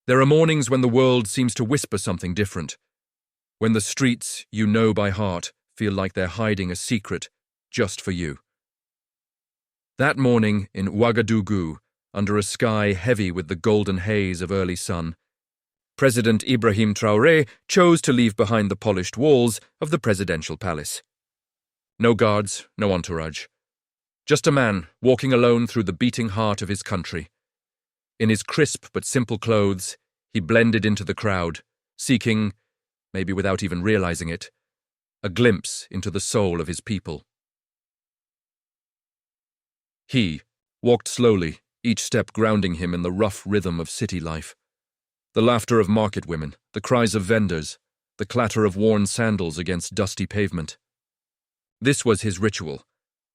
There are mornings when the world seems to whisper something different, when the streets you know by heart feel like they're hiding a secret just for you. That morning in Ouagadougou, under a sky heavy with the golden haze of early sun, President Ibrahim Traoré chose to leave behind the polished walls of the presidential palace. No guards, no entourage. Just a man walking alone through the beating heart of his country. In his crisp but simple clothes, he blended into the crowd, seeking, maybe without even realizing it, a glimpse into the soul of his people. He walked slowly, each step grounding him in the rough rhythm of city life. The laughter of market women, the cries of vendors, the clatter of worn sandals against dusty pavement. This was his ritual,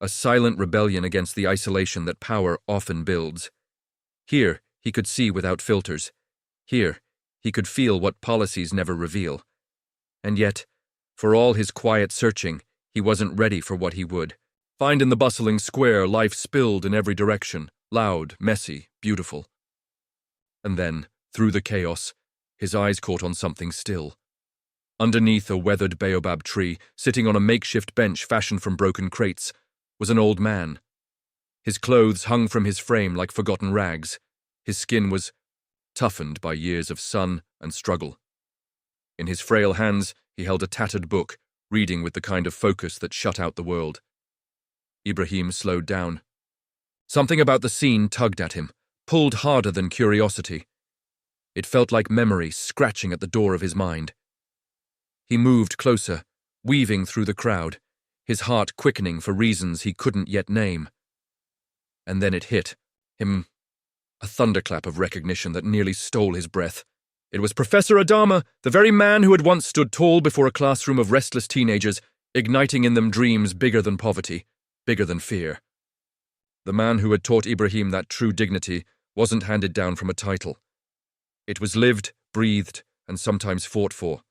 a silent rebellion against the isolation that power often builds. Here, he could see without filters. Here, he could feel what policies never reveal. And yet, for all his quiet searching, he wasn't ready for what he would find in the bustling square. Life spilled in every direction, loud, messy, beautiful. And then, through the chaos, his eyes caught on something still. Underneath a weathered baobab tree, sitting on a makeshift bench fashioned from broken crates, was an old man. His clothes hung from his frame like forgotten rags. His skin was toughened by years of sun and struggle. In his frail hands, he held a tattered book, reading with the kind of focus that shut out the world. Ibrahim slowed down. Something about the scene tugged at him, pulled harder than curiosity. It felt like memory scratching at the door of his mind. He moved closer, weaving through the crowd, his heart quickening for reasons he couldn't yet name. And then it hit him, a thunderclap of recognition that nearly stole his breath. It was Professor Adama, the very man who had once stood tall before a classroom of restless teenagers, igniting in them dreams bigger than poverty, bigger than fear. The man who had taught Ibrahim that true dignity wasn't handed down from a title. It was lived, breathed, and sometimes fought for.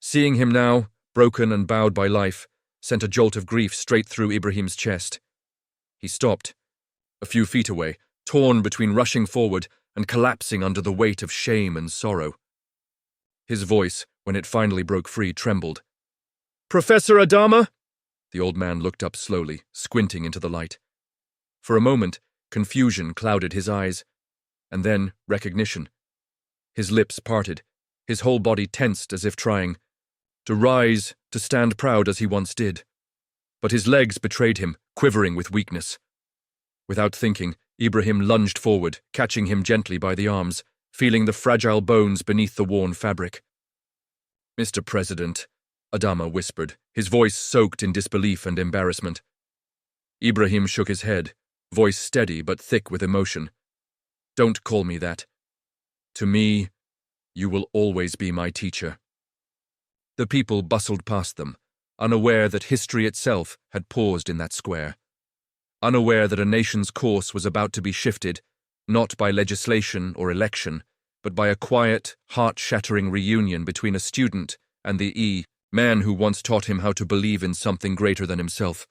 Seeing him now, broken and bowed by life, sent a jolt of grief straight through Ibrahim's chest. He stopped, a few feet away, torn between rushing forward and collapsing under the weight of shame and sorrow. His voice, when it finally broke free, trembled. "Professor Adama?" The old man looked up slowly, squinting into the light. For a moment, confusion clouded his eyes, and then recognition. His lips parted, his whole body tensed as if trying to rise, to stand proud as he once did. But his legs betrayed him, quivering with weakness. Without thinking, Ibrahim lunged forward, catching him gently by the arms, feeling the fragile bones beneath the worn fabric. "Mr. President," Adama whispered, his voice soaked in disbelief and embarrassment. Ibrahim shook his head, voice steady but thick with emotion. "Don't call me that. To me, you will always be my teacher." The people bustled past them, unaware that history itself had paused in that square. Unaware that a nation's course was about to be shifted, not by legislation or election, but by a quiet, heart-shattering reunion between a student and the man who once taught him how to believe in something greater than himself.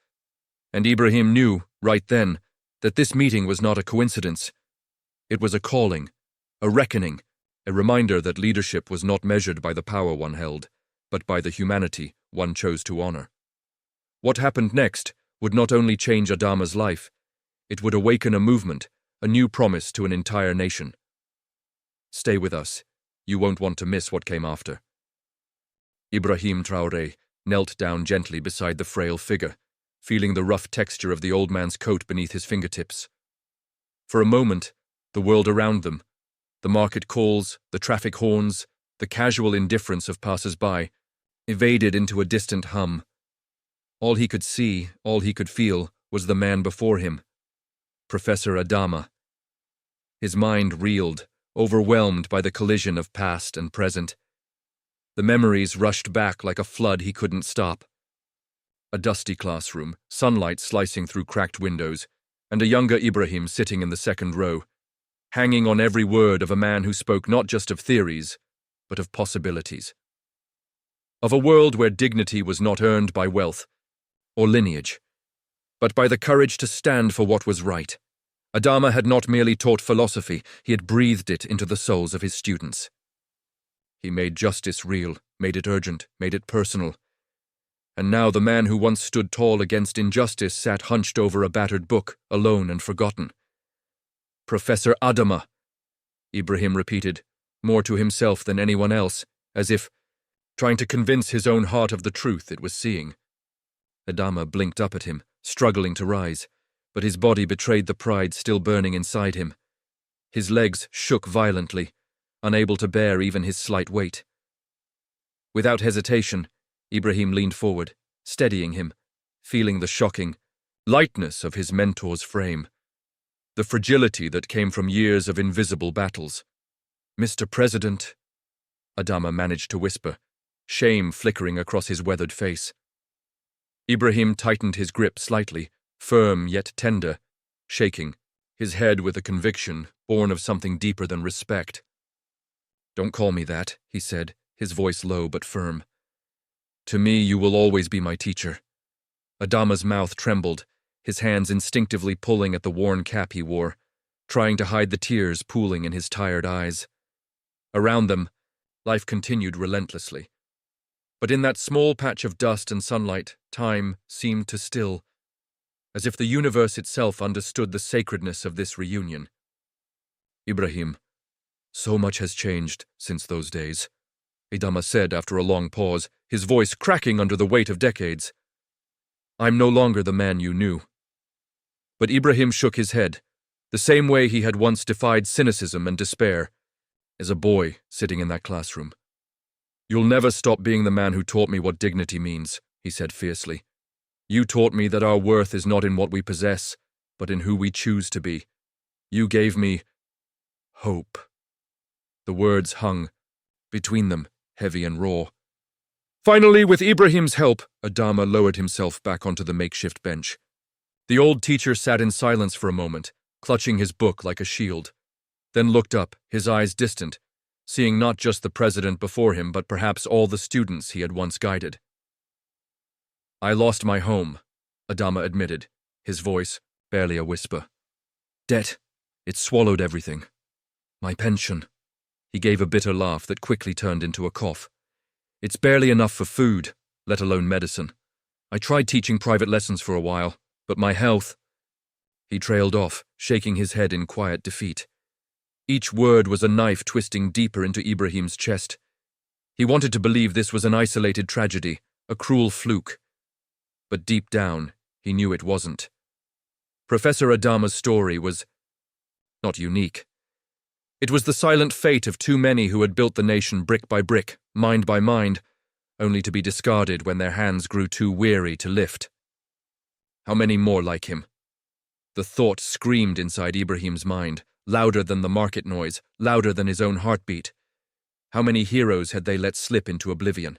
And Ibrahim knew, right then, that this meeting was not a coincidence. It was a calling, a reckoning, a reminder that leadership was not measured by the power one held, but by the humanity one chose to honor. What happened next would not only change Adama's life, it would awaken a movement, a new promise to an entire nation. Stay with us. You won't want to miss what came after. Ibrahim Traoré knelt down gently beside the frail figure, feeling the rough texture of the old man's coat beneath his fingertips. For a moment, the world around them, the market calls, the traffic horns, the casual indifference of passers-by, evaded into a distant hum. All he could see, all he could feel, was the man before him, Professor Adama. His mind reeled, overwhelmed by the collision of past and present. The memories rushed back like a flood he couldn't stop. A dusty classroom, sunlight slicing through cracked windows, and a younger Ibrahim sitting in the second row, hanging on every word of a man who spoke not just of theories, but of possibilities. Of a world where dignity was not earned by wealth or lineage, but by the courage to stand for what was right, Adama had not merely taught philosophy, he had breathed it into the souls of his students. He made justice real, made it urgent, made it personal. And now the man who once stood tall against injustice sat hunched over a battered book, alone and forgotten. Professor Adama, Ibrahim repeated, more to himself than anyone else, as if trying to convince his own heart of the truth it was seeing. Adama blinked up at him, struggling to rise, but his body betrayed the pride still burning inside him. His legs shook violently, unable to bear even his slight weight. Without hesitation, Ibrahim leaned forward, steadying him, feeling the shocking lightness of his mentor's frame, the fragility that came from years of invisible battles. "Mr. President," Adama managed to whisper, shame flickering across his weathered face. Ibrahim tightened his grip slightly, firm yet tender, shaking, his head with a conviction born of something deeper than respect. "Don't call me that," he said, his voice low but firm. "To me, you will always be my teacher." Adama's mouth trembled, his hands instinctively pulling at the worn cap he wore, trying to hide the tears pooling in his tired eyes. Around them, life continued relentlessly. But in that small patch of dust and sunlight, time seemed to still, as if the universe itself understood the sacredness of this reunion. "Ibrahim, so much has changed since those days," Adama said after a long pause, his voice cracking under the weight of decades. "I'm no longer the man you knew." But Ibrahim shook his head, the same way he had once defied cynicism and despair, as a boy sitting in that classroom. "You'll never stop being the man who taught me what dignity means," he said fiercely. "You taught me that our worth is not in what we possess, but in who we choose to be. You gave me hope." The words hung between them, heavy and raw. Finally, with Ibrahim's help, Adama lowered himself back onto the makeshift bench. The old teacher sat in silence for a moment, clutching his book like a shield, then looked up, his eyes distant, seeing not just the president before him, but perhaps all the students he had once guided. "I lost my home," Adama admitted, his voice barely a whisper. "Debt, it swallowed everything. My pension." He gave a bitter laugh that quickly turned into a cough. "It's barely enough for food, let alone medicine. I tried teaching private lessons for a while, but my health—" He trailed off, shaking his head in quiet defeat. Each word was a knife twisting deeper into Ibrahim's chest. He wanted to believe this was an isolated tragedy, a cruel fluke. But deep down, he knew it wasn't. Professor Adama's story was not unique. It was the silent fate of too many who had built the nation brick by brick, mind by mind, only to be discarded when their hands grew too weary to lift. How many more like him? The thought screamed inside Ibrahim's mind, louder than the market noise, louder than his own heartbeat. How many heroes had they let slip into oblivion?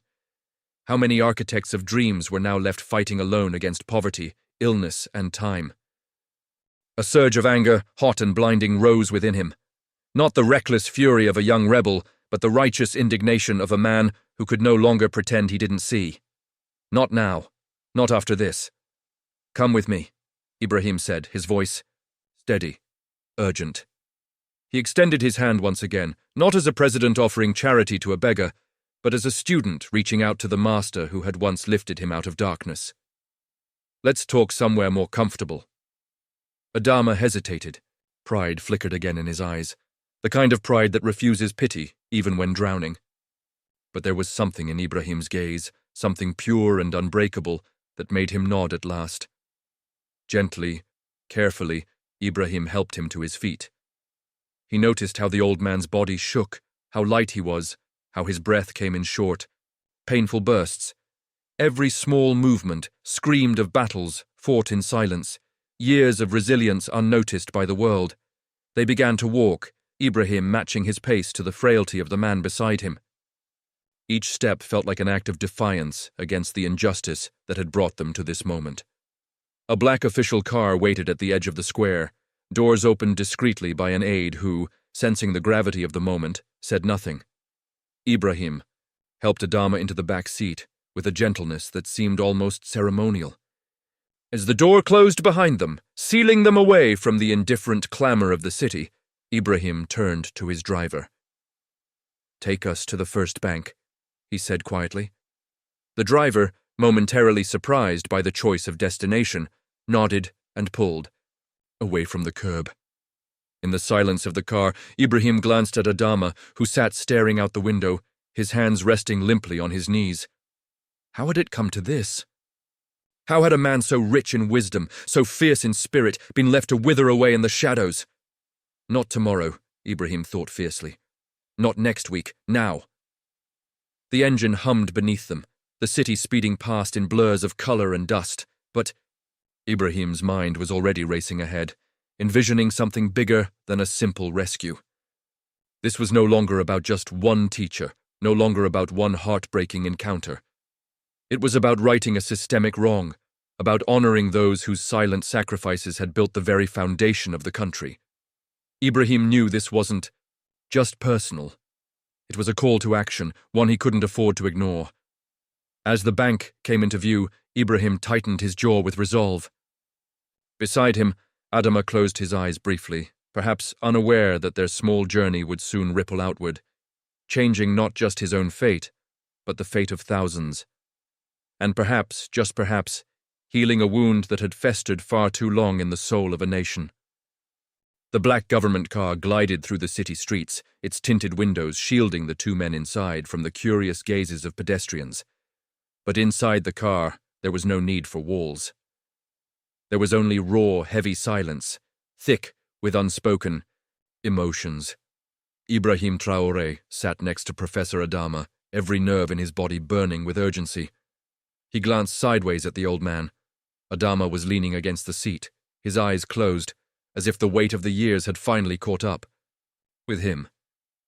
How many architects of dreams were now left fighting alone against poverty, illness, and time? A surge of anger, hot and blinding, rose within him. Not the reckless fury of a young rebel, but the righteous indignation of a man who could no longer pretend he didn't see. Not now. Not after this. "Come with me," Ibrahim said, his voice steady, urgent. He extended his hand once again, not as a president offering charity to a beggar, but as a student reaching out to the master who had once lifted him out of darkness. "Let's talk somewhere more comfortable." Adama hesitated. Pride flickered again in his eyes, the kind of pride that refuses pity, even when drowning. But there was something in Ibrahim's gaze, something pure and unbreakable, that made him nod at last. Gently, carefully, Ibrahim helped him to his feet. He noticed how the old man's body shook, how light he was, how his breath came in short, painful bursts. Every small movement screamed of battles fought in silence, years of resilience unnoticed by the world. They began to walk, Ibrahim matching his pace to the frailty of the man beside him. Each step felt like an act of defiance against the injustice that had brought them to this moment. A black official car waited at the edge of the square, doors opened discreetly by an aide who, sensing the gravity of the moment, said nothing. Ibrahim helped Adama into the back seat with a gentleness that seemed almost ceremonial. As the door closed behind them, sealing them away from the indifferent clamor of the city, Ibrahim turned to his driver. "Take us to the first bank," he said quietly. The driver, momentarily surprised by the choice of destination, nodded and pulled, away from the curb. In the silence of the car, Ibrahim glanced at Adama, who sat staring out the window, his hands resting limply on his knees. How had it come to this? How had a man so rich in wisdom, so fierce in spirit, been left to wither away in the shadows? Not tomorrow, Ibrahim thought fiercely. Not next week, now. The engine hummed beneath them, the city speeding past in blurs of color and dust, but Ibrahim's mind was already racing ahead, envisioning something bigger than a simple rescue. This was no longer about just one teacher, no longer about one heartbreaking encounter. It was about righting a systemic wrong, about honoring those whose silent sacrifices had built the very foundation of the country. Ibrahim knew this wasn't just personal. It was a call to action, one he couldn't afford to ignore. As the bank came into view, Ibrahim tightened his jaw with resolve. Beside him, Adama closed his eyes briefly, perhaps unaware that their small journey would soon ripple outward, changing not just his own fate, but the fate of thousands. And perhaps, just perhaps, healing a wound that had festered far too long in the soul of a nation. The black government car glided through the city streets, its tinted windows shielding the two men inside from the curious gazes of pedestrians. But inside the car, there was no need for walls. There was only raw, heavy silence, thick with unspoken emotions. Ibrahim Traoré sat next to Professor Adama, every nerve in his body burning with urgency. He glanced sideways at the old man. Adama was leaning against the seat, his eyes closed, as if the weight of the years had finally caught up with him.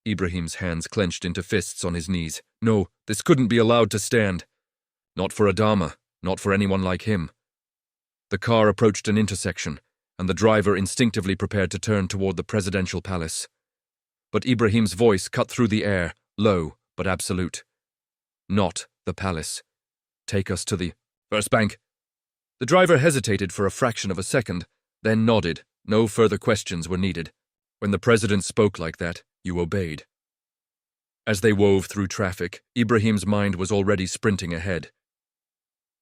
Ibrahim's hands clenched into fists on his knees. No, this couldn't be allowed to stand. Not for Adama, not for anyone like him. The car approached an intersection, and the driver instinctively prepared to turn toward the presidential palace. But Ibrahim's voice cut through the air, low but absolute. Not the palace. Take us to the first bank. The driver hesitated for a fraction of a second, then nodded. No further questions were needed. When the president spoke like that, you obeyed. As they wove through traffic, Ibrahim's mind was already sprinting ahead.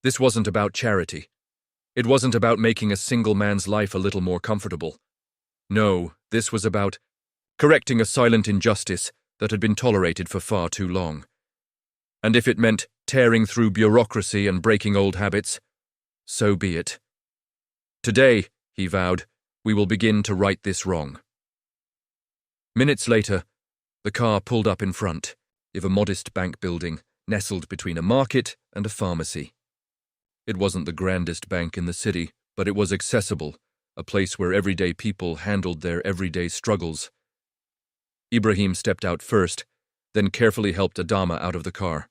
This wasn't about charity. It wasn't about making a single man's life a little more comfortable. No, this was about correcting a silent injustice that had been tolerated for far too long. And if it meant tearing through bureaucracy and breaking old habits, so be it. Today, he vowed, we will begin to right this wrong. Minutes later, the car pulled up in front of a modest bank building nestled between a market and a pharmacy. It wasn't the grandest bank in the city, but it was accessible, a place where everyday people handled their everyday struggles. Ibrahim stepped out first, then carefully helped Adama out of the car.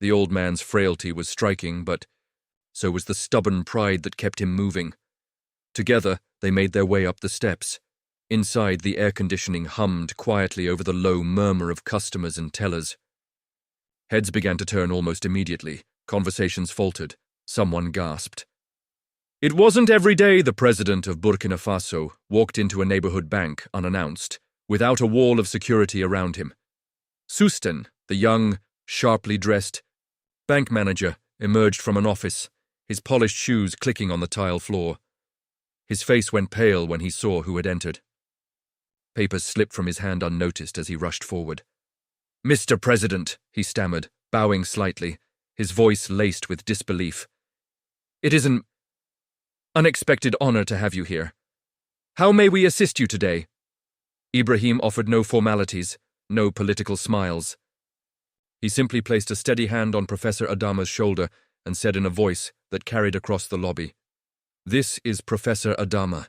The old man's frailty was striking, but so was the stubborn pride that kept him moving. Together, they made their way up the steps. Inside, the air conditioning hummed quietly over the low murmur of customers and tellers. Heads began to turn almost immediately. Conversations faltered. Someone gasped. It wasn't every day the president of Burkina Faso walked into a neighborhood bank unannounced, without a wall of security around him. Susten, the young, sharply dressed bank manager, emerged from an office, his polished shoes clicking on the tile floor. His face went pale when he saw who had entered. Papers slipped from his hand unnoticed as he rushed forward. "Mr. President," he stammered, bowing slightly, his voice laced with disbelief. "It is an unexpected honor to have you here. How may we assist you today?" Ibrahim offered no formalities, no political smiles. He simply placed a steady hand on Professor Adama's shoulder and said in a voice that carried across the lobby, "This is Professor Adama.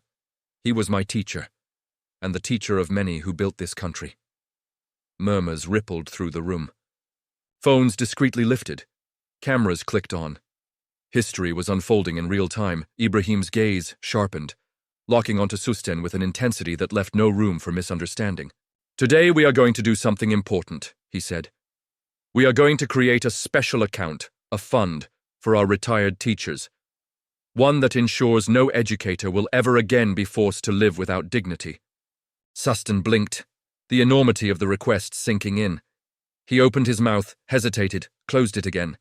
He was my teacher, and the teacher of many who built this country." Murmurs rippled through the room. Phones discreetly lifted. Cameras clicked on. History was unfolding in real time. Ibrahim's gaze sharpened, locking onto Susten with an intensity that left no room for misunderstanding. "Today we are going to do something important," he said. "We are going to create a special account, a fund, for our retired teachers. one that ensures no educator will ever again be forced to live without dignity. Sustan blinked, the enormity of the request sinking in. He opened his mouth, hesitated, closed it again.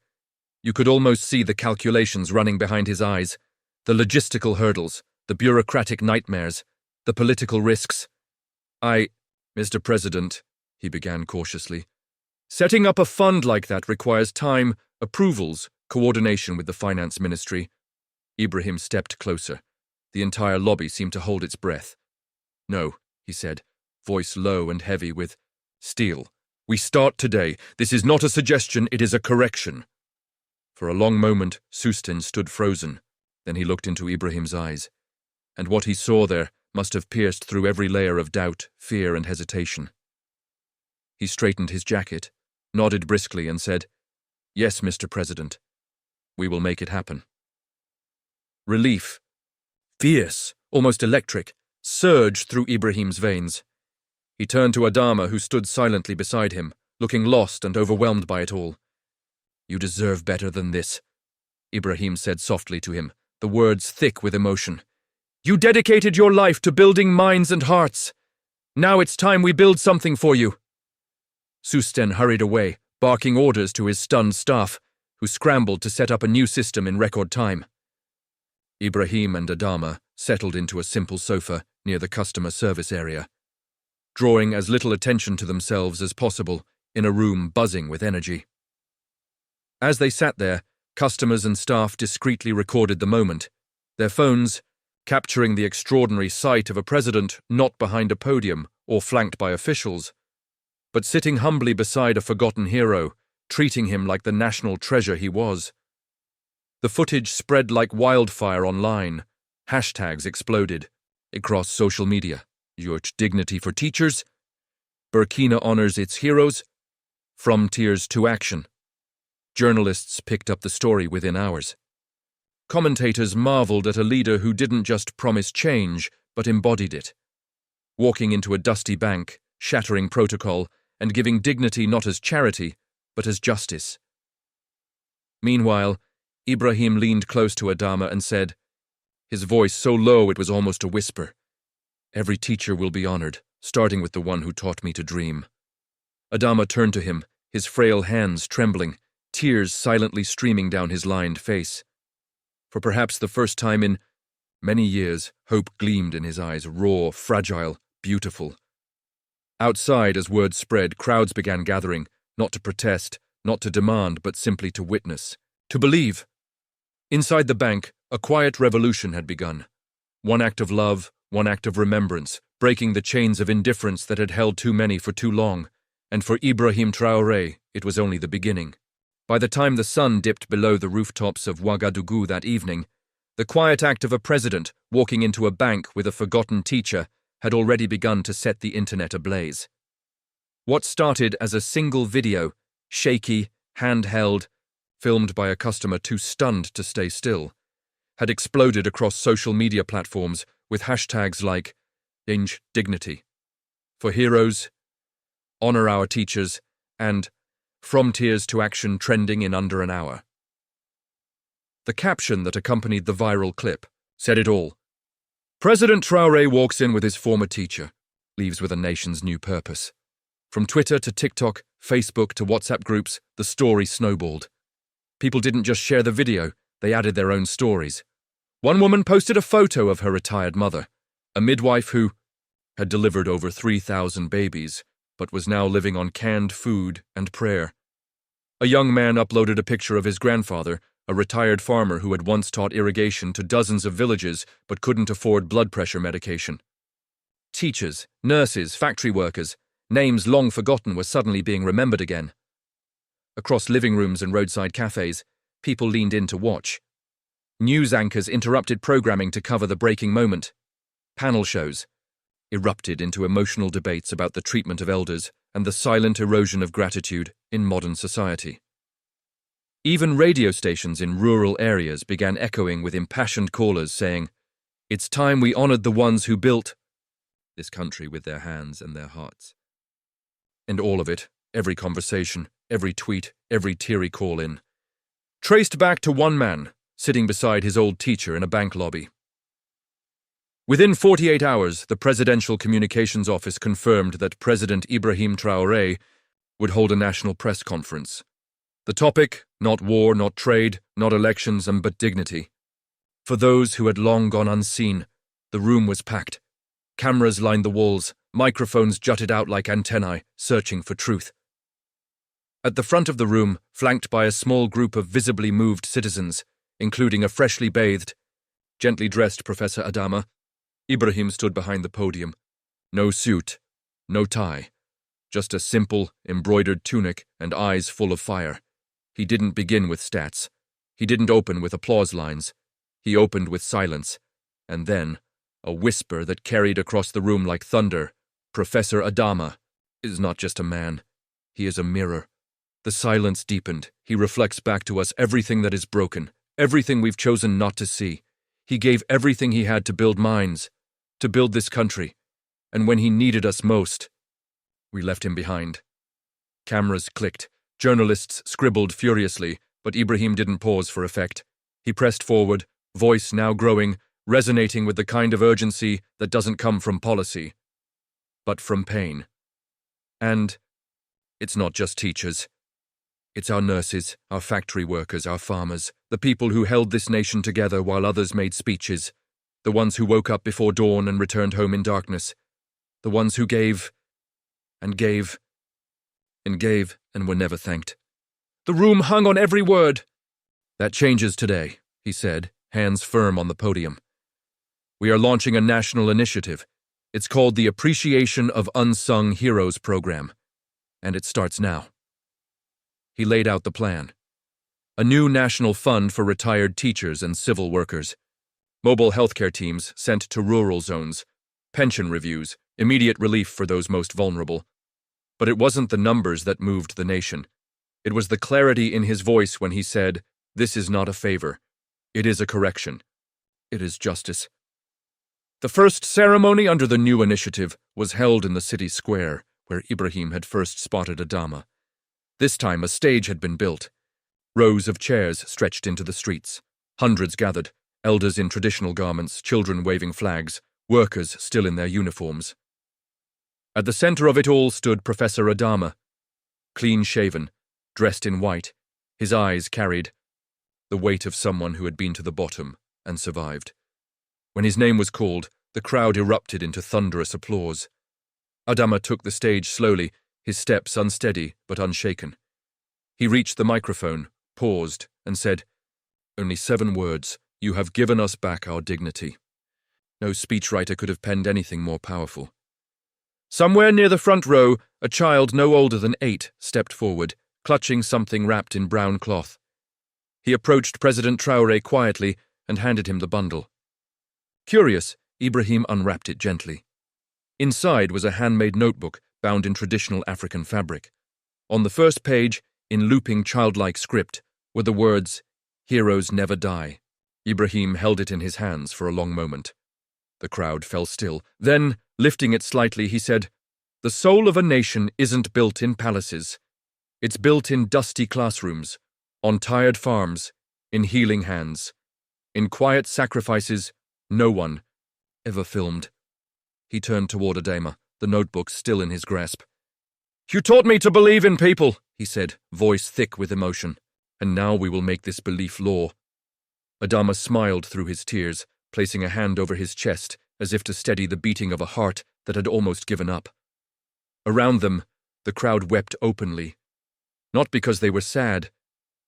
You could almost see the calculations running behind his eyes, the logistical hurdles, the bureaucratic nightmares, the political risks. Mr. President, he began cautiously, setting up a fund like that requires time, approvals, coordination with the finance ministry. Ibrahim stepped closer. The entire lobby seemed to hold its breath. No, he said, voice low and heavy with steel. We start today. This is not a suggestion, it is a correction. For a long moment, Sustan stood frozen. Then he looked into Ibrahim's eyes. And what he saw there must have pierced through every layer of doubt, fear, and hesitation. He straightened his jacket, nodded briskly, and said, Yes, Mr. President. We will make it happen. Relief, fierce, almost electric, surged through Ibrahim's veins. He turned to Adama, who stood silently beside him, looking lost and overwhelmed by it all. You deserve better than this, Ibrahim said softly to him, the words thick with emotion. You dedicated your life to building minds and hearts. Now it's time we build something for you. Sustan hurried away, barking orders to his stunned staff, who scrambled to set up a new system in record time. Ibrahim and Adama settled into a simple sofa near the customer service area, drawing as little attention to themselves as possible in a room buzzing with energy. As they sat there, customers and staff discreetly recorded the moment, their phones capturing the extraordinary sight of a president not behind a podium or flanked by officials, but sitting humbly beside a forgotten hero, treating him like the national treasure he was. The footage spread like wildfire online. Hashtags exploded across social media. Your dignity for teachers. Burkina honors its heroes. From tears to action. Journalists picked up the story within hours. Commentators marveled at a leader who didn't just promise change, but embodied it. Walking into a dusty bank, shattering protocol, and giving dignity not as charity, but as justice. Meanwhile, Ibrahim leaned close to Adama and said, his voice so low it was almost a whisper, Every teacher will be honored, starting with the one who taught me to dream. Adama turned to him, his frail hands trembling, tears silently streaming down his lined face. For perhaps the first time in many years, hope gleamed in his eyes, raw, fragile, beautiful. Outside, as word spread, crowds began gathering, not to protest, not to demand, but simply to witness, to believe. Inside the bank, a quiet revolution had begun. One act of love, one act of remembrance, breaking the chains of indifference that had held too many for too long, and for Ibrahim Traoré, it was only the beginning. By the time the sun dipped below the rooftops of Ouagadougou that evening, the quiet act of a president walking into a bank with a forgotten teacher had already begun to set the internet ablaze. What started as a single video, shaky, handheld, filmed by a customer too stunned to stay still, had exploded across social media platforms with hashtags like dignity, for heroes, honor our teachers, and from tears to action trending in under an hour. The caption that accompanied the viral clip said it all. President Traoré walks in with his former teacher, leaves with a nation's new purpose. From Twitter to TikTok, Facebook to WhatsApp groups, the story snowballed. People didn't just share the video, they added their own stories. One woman posted a photo of her retired mother, a midwife who had delivered over 3,000 babies, but was now living on canned food and prayer. A young man uploaded a picture of his grandfather, a retired farmer who had once taught irrigation to dozens of villages but couldn't afford blood pressure medication. Teachers, nurses, factory workers, names long forgotten were suddenly being remembered again. Across living rooms and roadside cafes, people leaned in to watch. News anchors interrupted programming to cover the breaking moment. Panel shows erupted into emotional debates about the treatment of elders and the silent erosion of gratitude in modern society. Even radio stations in rural areas began echoing with impassioned callers saying, "It's time we honored the ones who built this country with their hands and their hearts." And all of it, every conversation, every tweet, every teary call-in, traced back to one man, sitting beside his old teacher in a bank lobby. Within 48 hours, the Presidential Communications Office confirmed that President Ibrahim Traoré would hold a national press conference. The topic, not war, not trade, not elections, but dignity. For those who had long gone unseen, the room was packed. Cameras lined the walls, microphones jutted out like antennae, searching for truth. At the front of the room, flanked by a small group of visibly moved citizens, including a freshly bathed, gently dressed Professor Adama, Ibrahim stood behind the podium. No suit, no tie, just a simple, embroidered tunic and eyes full of fire. He didn't begin with stats. He didn't open with applause lines. He opened with silence, and then a whisper that carried across the room like thunder. Professor Adama is not just a man. He is a mirror. The silence deepened. He reflects back to us everything that is broken, everything we've chosen not to see. He gave everything he had to build minds, to build this country, and when he needed us most, we left him behind. Cameras clicked. Journalists scribbled furiously, but Ibrahim didn't pause for effect. He pressed forward, voice now growing, resonating with the kind of urgency that doesn't come from policy, but from pain. And it's not just teachers. It's our nurses, our factory workers, our farmers, the people who held this nation together while others made speeches, the ones who woke up before dawn and returned home in darkness, the ones who gave and gave and gave and were never thanked. The room hung on every word. That changes today, he said, hands firm on the podium. We are launching a national initiative. It's called the Appreciation of Unsung Heroes Program, and it starts now. He laid out the plan. A new national fund for retired teachers and civil workers. Mobile healthcare teams sent to rural zones. Pension reviews, immediate relief for those most vulnerable. But it wasn't the numbers that moved the nation. It was the clarity in his voice when he said, "This is not a favor. It is a correction. It is justice." The first ceremony under the new initiative was held in the city square, where Ibrahim had first spotted Adama. This time a stage had been built. Rows of chairs stretched into the streets. Hundreds gathered, elders in traditional garments, children waving flags, workers still in their uniforms. At the center of it all stood Professor Adama, clean-shaven, dressed in white. His eyes carried the weight of someone who had been to the bottom and survived. When his name was called, the crowd erupted into thunderous applause. Adama took the stage slowly, his steps unsteady but unshaken. He reached the microphone, paused, and said, "Only 7 words. You have given us back our dignity." No speechwriter could have penned anything more powerful. Somewhere near the front row, a child no older than 8 stepped forward, clutching something wrapped in brown cloth. He approached President Traoré quietly and handed him the bundle. Curious, Ibrahim unwrapped it gently. Inside was a handmade notebook bound in traditional African fabric. On the first page, in looping childlike script, were the words, "Heroes never die." Ibrahim held it in his hands for a long moment. The crowd fell still. Then, lifting it slightly, he said, "The soul of a nation isn't built in palaces. It's built in dusty classrooms, on tired farms, in healing hands, in quiet sacrifices no one ever filmed." He turned toward Adama, the notebook still in his grasp. "You taught me to believe in people," he said, voice thick with emotion. "And now we will make this belief law." Adama smiled through his tears, placing a hand over his chest as if to steady the beating of a heart that had almost given up. Around them, the crowd wept openly, not because they were sad,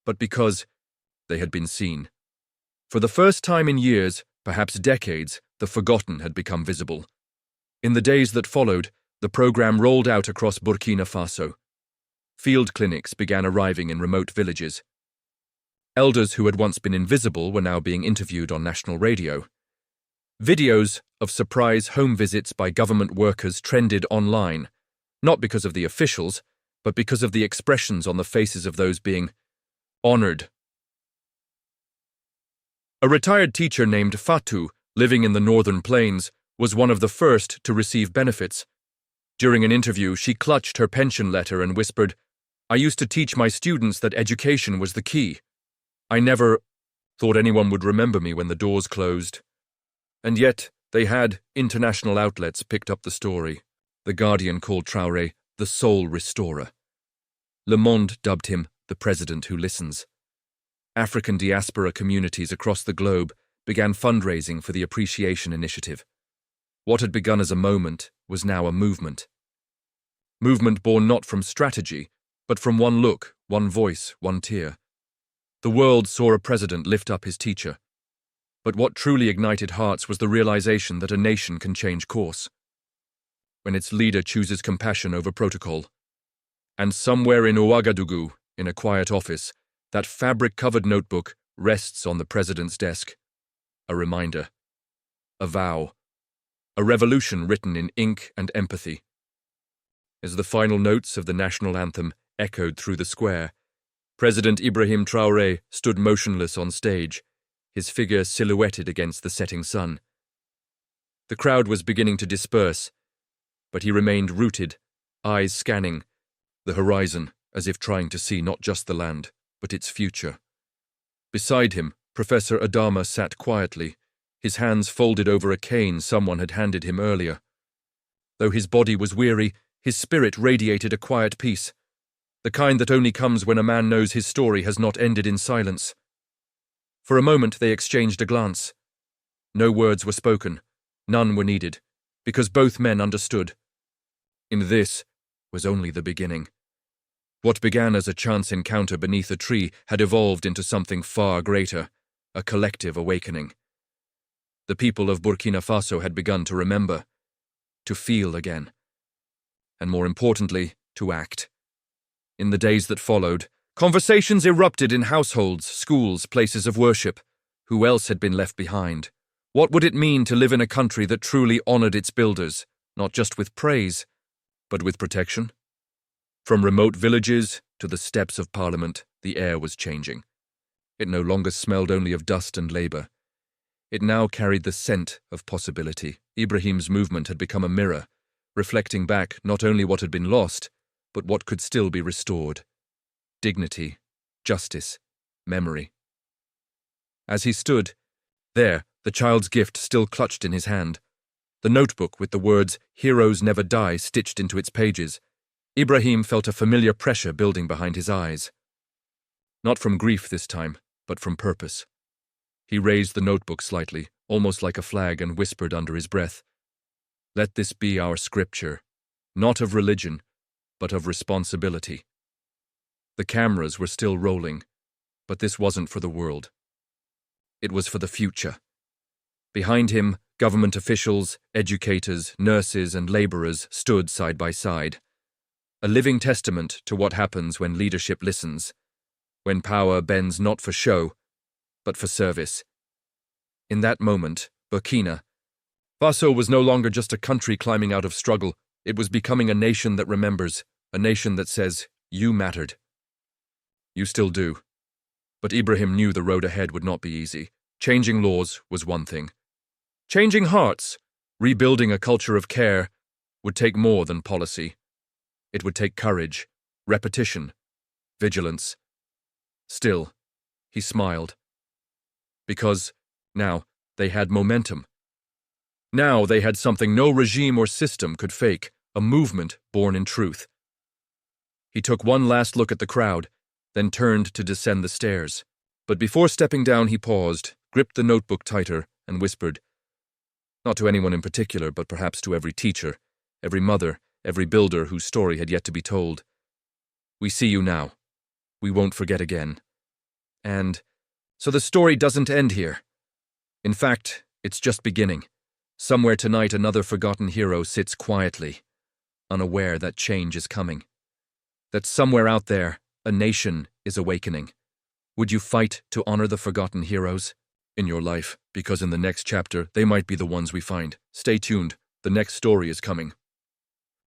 but because they had been seen. For the first time in years, perhaps decades, the forgotten had become visible. In the days that followed, the program rolled out across Burkina Faso. Field clinics began arriving in remote villages. Elders who had once been invisible were now being interviewed on national radio. Videos of surprise home visits by government workers trended online, not because of the officials, but because of the expressions on the faces of those being honored. A retired teacher named Fatou, living in the northern plains, was one of the first to receive benefits. During an interview, she clutched her pension letter and whispered, "I used to teach my students that education was the key. I never Thought anyone would remember me when the doors closed. And yet, they had international outlets picked up the story. The Guardian called Traoré the soul restorer. Le Monde dubbed him the president who listens. African diaspora communities across the globe began fundraising for the Appreciation Initiative. What had begun as a moment was now a movement. Movement born not from strategy, but from one look, one voice, one tear. The world saw a president lift up his teacher. But what truly ignited hearts was the realization that a nation can change course when its leader chooses compassion over protocol. And somewhere in Ouagadougou, in a quiet office, that fabric-covered notebook rests on the president's desk. A reminder. A vow. A revolution written in ink and empathy. As the final notes of the national anthem echoed through the square, President Ibrahim Traoré stood motionless on stage, his figure silhouetted against the setting sun. The crowd was beginning to disperse, but he remained rooted, eyes scanning the horizon as if trying to see not just the land, but its future. Beside him, Professor Adama sat quietly, his hands folded over a cane someone had handed him earlier. Though his body was weary, his spirit radiated a quiet peace, the kind that only comes when a man knows his story has not ended in silence. For a moment they exchanged a glance. No words were spoken, none were needed, because both men understood. In this was only the beginning. What began as a chance encounter beneath a tree had evolved into something far greater, a collective awakening. The people of Burkina Faso had begun to remember, to feel again, and more importantly, to act. In the days that followed, conversations erupted in households, schools, places of worship. Who else had been left behind? What would it mean to live in a country that truly honored its builders, not just with praise, but with protection? From remote villages to the steps of Parliament, the air was changing. It no longer smelled only of dust and labor. It now carried the scent of possibility. Ibrahim's movement had become a mirror, reflecting back not only what had been lost, but what could still be restored. Dignity, justice, memory. As he stood, there, the child's gift still clutched in his hand, the notebook with the words, "Heroes never die," stitched into its pages, Ibrahim felt a familiar pressure building behind his eyes. Not from grief this time, but from purpose. He raised the notebook slightly, almost like a flag, and whispered under his breath, "Let this be our scripture, not of religion, but of responsibility." The cameras were still rolling, but this wasn't for the world. It was for the future. Behind him, government officials, educators, nurses, and laborers stood side by side. A living testament to what happens when leadership listens, when power bends not for show, but for service. In that moment, Burkina Faso was no longer just a country climbing out of struggle. It was becoming a nation that remembers, a nation that says, "You mattered." You still do. But Ibrahim knew the road ahead would not be easy. Changing laws was one thing. Changing hearts, rebuilding a culture of care, would take more than policy. It would take courage, repetition, vigilance. Still, he smiled. Because, now, they had momentum. Now they had something no regime or system could fake, a movement born in truth. He took one last look at the crowd, then turned to descend the stairs. But before stepping down, he paused, gripped the notebook tighter, and whispered, not to anyone in particular, but perhaps to every teacher, every mother, every builder whose story had yet to be told. "We see you now. We won't forget again." And so the story doesn't end here. In fact, it's just beginning. Somewhere tonight, another forgotten hero sits quietly, unaware that change is coming. That somewhere out there, a nation is awakening. Would you fight to honor the forgotten heroes in your life? Because in the next chapter, they might be the ones we find. Stay tuned. The next story is coming.